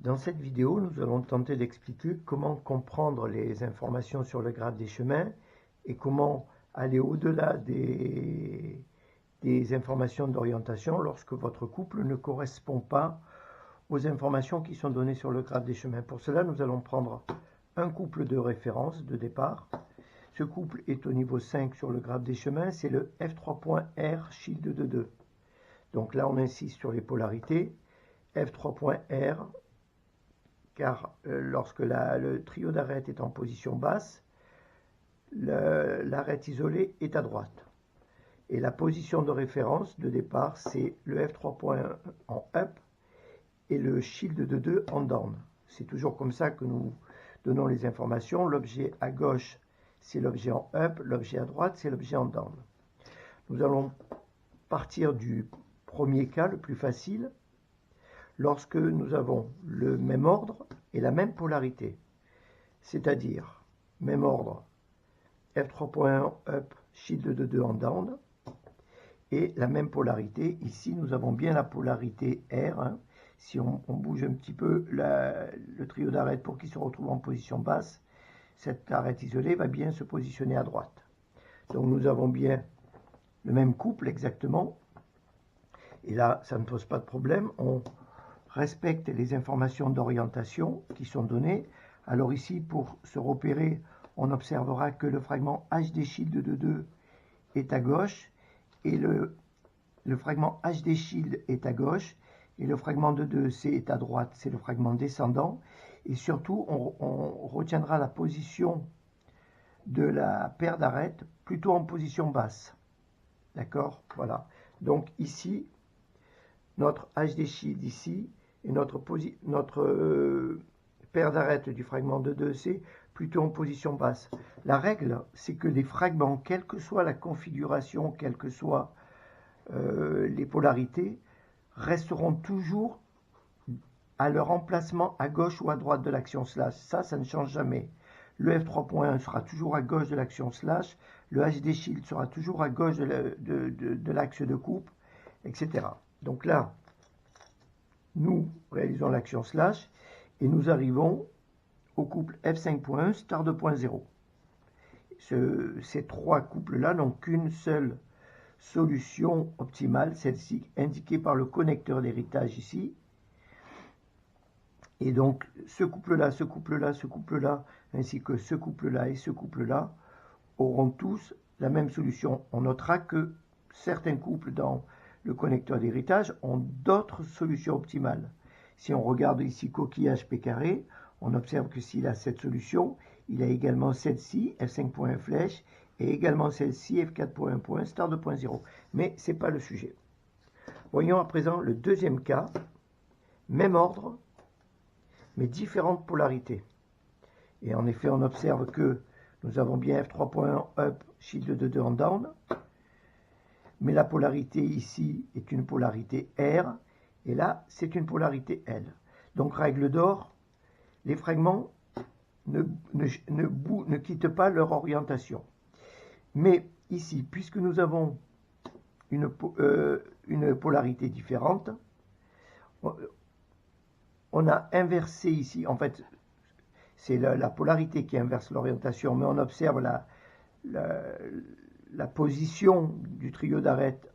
Dans cette vidéo, nous allons tenter d'expliquer comment comprendre les informations sur le graphe des chemins et comment aller au-delà des informations d'orientation lorsque votre couple ne correspond pas aux informations qui sont données sur le graphe des chemins. Pour cela, nous allons prendre un couple de référence de départ. Ce couple est au niveau 5 sur le graphe des chemins, c'est le F3.R shield de 2. Donc là, on insiste sur les polarités. F3.R, car lorsque le trio d'arêtes est en position basse, l'arête isolée est à droite. Et la position de référence de départ, c'est le F3.1 en up et le shield de 2 en down. C'est toujours comme ça que nous donnons les informations. L'objet à gauche, c'est l'objet en up, l'objet à droite, c'est l'objet en down. Nous allons partir du premier cas, le plus facile, lorsque nous avons le même ordre et la même polarité. C'est-à-dire, même ordre, F3.1 up, shield de 2 en down, et la même polarité. Ici, nous avons bien la polarité R. Hein. Si on bouge un petit peu le trio d'arêtes pour qu'il se retrouve en position basse, cette arête isolée va bien se positionner à droite. Donc nous avons bien le même couple exactement. Et là, ça ne pose pas de problème. On respecte les informations d'orientation qui sont données. Alors ici, pour se repérer, on observera que le fragment HD shield de 2 est à gauche et le fragment HD shield est à gauche et le fragment de 2C est à droite, c'est le fragment descendant. Et surtout, on retiendra la position de la paire d'arêtes plutôt en position basse. D'accord? Voilà. Donc ici, notre HD shield ici et notre paire d'arêtes du fragment de 2C plutôt en position basse. La règle, c'est que les fragments, quelle que soit la configuration, quelles que soient les polarités, resteront toujours à leur emplacement à gauche ou à droite de l'action slash. Ça ne change jamais. Le F3.1 sera toujours à gauche de l'action slash, le HD shield sera toujours à gauche de l'axe de coupe, etc. Donc là, nous réalisons l'action slash et nous arrivons au couple F5.1 star 2.0. Ces trois couples-là n'ont qu'une seule solution optimale, celle-ci indiquée par le connecteur d'héritage ici. Et donc ce couple-là, ce couple-là, ce couple-là, ainsi que ce couple-là et ce couple-là auront tous la même solution. On notera que certains couples dans le connecteur d'héritage ont d'autres solutions optimales. Si on regarde ici coquillage P carré, on observe que s'il a cette solution, il a également celle-ci, F5.1 flèche, et également celle-ci, F4.1 star 2.0. Mais ce n'est pas le sujet. Voyons à présent le deuxième cas, même ordre, mais différentes polarités. Et en effet, on observe que nous avons bien F3.1 up, shield de 2 en down, mais la polarité ici est une polarité R, et là, c'est une polarité L. Donc, règle d'or, les fragments ne quittent pas leur orientation. Mais ici, puisque nous avons une polarité différente, on a inversé ici, en fait, c'est la polarité qui inverse l'orientation, mais on observe la position du trio d'arêtes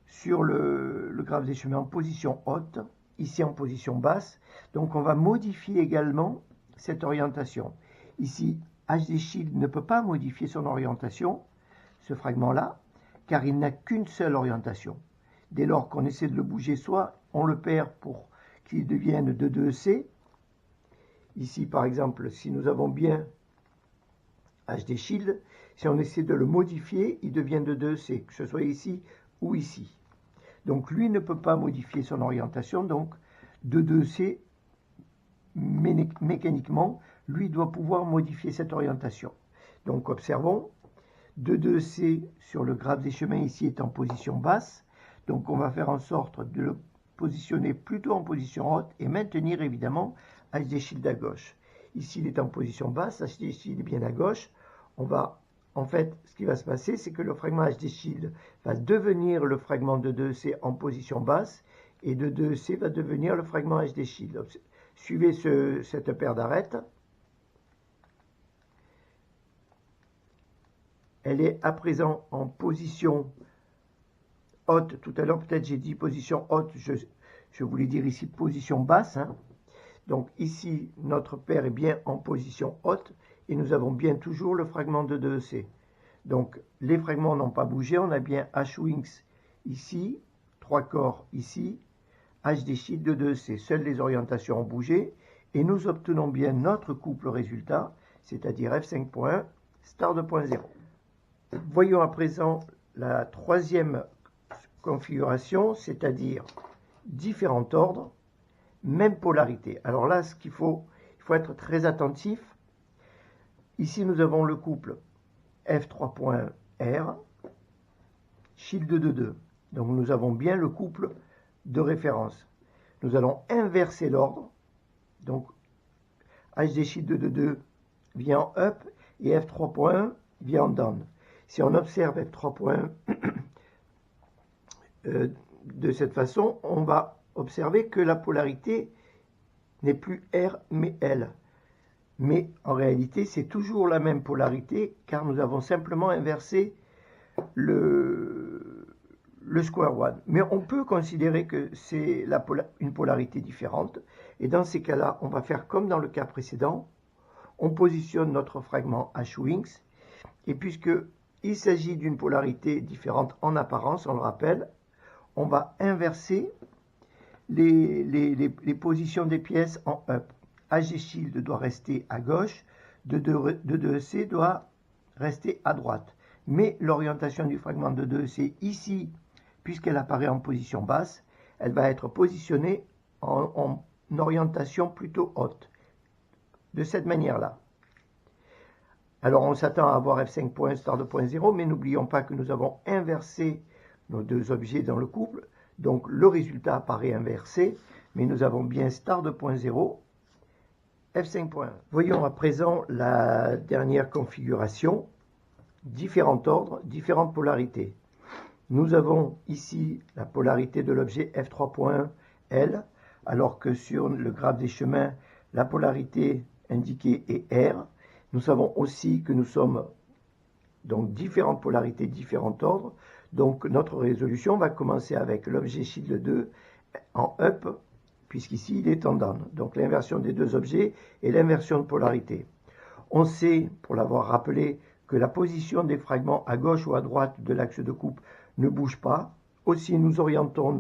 sur le graphe des chemins en position haute, ici en position basse. Donc on va modifier également cette orientation. Ici, HD shield ne peut pas modifier son orientation, ce fragment-là, car il n'a qu'une seule orientation. Dès lors qu'on essaie de le bouger, soit on le perd pour qu'il devienne de 2C. Ici, par exemple, si nous avons bien HD shield, si on essaie de le modifier, il devient de 2C, que ce soit ici ou ici. Donc lui ne peut pas modifier son orientation, donc de 2C, mécaniquement, lui doit pouvoir modifier cette orientation. Donc observons, de 2C sur le graphe des chemins ici est en position basse, donc on va faire en sorte de le positionner plutôt en position haute et maintenir évidemment HD shield à gauche. Ici il est en position basse, HD shield est bien à gauche. En fait, ce qui va se passer, c'est que le fragment HD shield va devenir le fragment de 2C en position basse et de 2C va devenir le fragment HD shield. Suivez cette paire d'arêtes. Elle est à présent en position haute. Tout à l'heure, peut-être j'ai dit position haute. Je voulais dire ici position basse. Hein. Donc ici, notre paire est bien en position haute et nous avons bien toujours le fragment de 2EC. Donc les fragments n'ont pas bougé. On a bien H-Wings ici, 3 corps ici, HD Shield de 2EC. Seules les orientations ont bougé et nous obtenons bien notre couple résultat, c'est-à-dire F5.1, star 2.0. Voyons à présent la troisième configuration, c'est-à-dire différents ordres, même polarité. Alors là, il faut être très attentif. Ici, nous avons le couple F3.R, Shield de 2. Donc nous avons bien le couple de référence. Nous allons inverser l'ordre. Donc HD Shield de 2 vient en up et F3.1 vient en down. Si on observe F3.1 de cette façon, on va observer que la polarité n'est plus R mais L. Mais en réalité, c'est toujours la même polarité car nous avons simplement inversé le square one. Mais on peut considérer que c'est une polarité différente. Et dans ces cas-là, on va faire comme dans le cas précédent. On positionne notre fragment H-Wings. Et puisque il s'agit d'une polarité différente en apparence, on le rappelle, on va inverser les positions des pièces en up. HD Shield doit rester à gauche, de 2EC doit rester à droite. Mais l'orientation du fragment de 2EC ici, puisqu'elle apparaît en position basse, elle va être positionnée en orientation plutôt haute. De cette manière-là. Alors on s'attend à avoir F5.1 star 2.0, mais n'oublions pas que nous avons inversé nos deux objets dans le couple. Donc le résultat apparaît inversé, mais nous avons bien star 2.0, F5.1. Voyons à présent la dernière configuration, différents ordres, différentes polarités. Nous avons ici la polarité de l'objet F3.1 L, alors que sur le graphe des chemins, la polarité indiquée est R. Nous savons aussi que nous sommes donc différentes polarités, différents ordres. Donc notre résolution va commencer avec l'objet Shield 2 en up, puisqu'ici il est en down. Donc l'inversion des deux objets et l'inversion de polarité. On sait, pour l'avoir rappelé, que la position des fragments à gauche ou à droite de l'axe de coupe ne bouge pas. Aussi nous orientons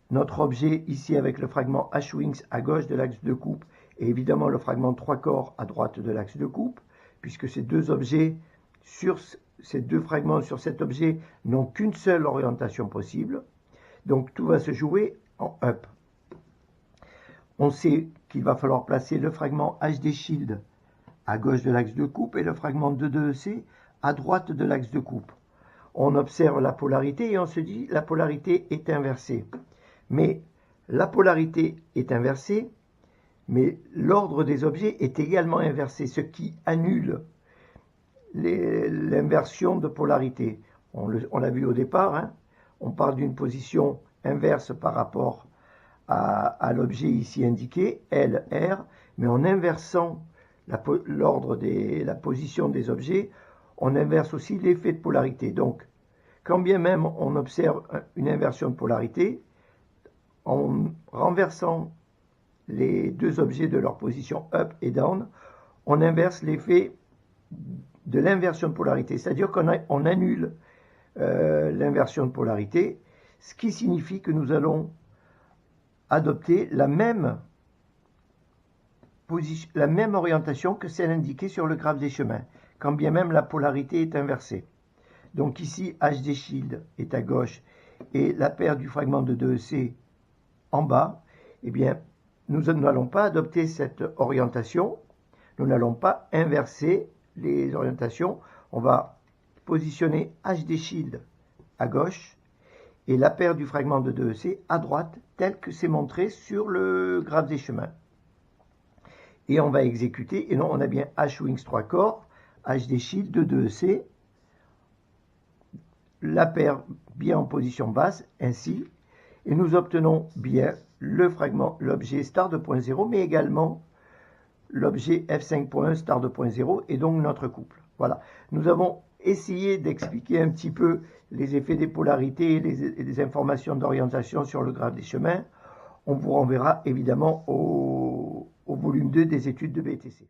notre objet ici avec le fragment H-Wings à gauche de l'axe de coupe et évidemment le fragment 3 corps à droite de l'axe de coupe, puisque ces deux fragments sur cet objet n'ont qu'une seule orientation possible. Donc tout va se jouer en up. On sait qu'il va falloir placer le fragment HD Shield à gauche de l'axe de coupe et le fragment 2EC à droite de l'axe de coupe. On observe la polarité et on se dit la polarité est inversée. Mais la polarité est inversée, mais l'ordre des objets est également inversé, ce qui annule l'inversion de polarité. On l'a vu au départ, hein, on parle d'une position inverse par rapport à l'objet ici indiqué, L, R, mais en inversant l'ordre la position des objets, on inverse aussi l'effet de polarité. Donc, quand bien même on observe une inversion de polarité, en renversant les deux objets de leur position up et down, on inverse l'effet de l'inversion de polarité. C'est-à-dire qu'on annule l'inversion de polarité, ce qui signifie que nous allons adopter la même orientation que celle indiquée sur le graphe des chemins, quand bien même la polarité est inversée. Donc ici, HD Shield est à gauche et la paire du fragment de 2EC en bas. Eh bien, nous n'allons pas adopter cette orientation, nous n'allons pas inverser les orientations. On va positionner HD Shield à gauche et la paire du fragment de 2EC à droite, tel que c'est montré sur le graphe des chemins. Et on va exécuter, et non, on a bien H-Wings 3 corps, HD Shield de 2EC, la paire bien en position basse, ainsi, Et nous obtenons bien le fragment, l'objet star 2.0, mais également l'objet f5.1 star 2.0 et donc notre couple. Voilà, nous avons essayé d'expliquer un petit peu les effets des polarités et les informations d'orientation sur le graphe des chemins. On vous renverra évidemment au volume 2 des études de BTC.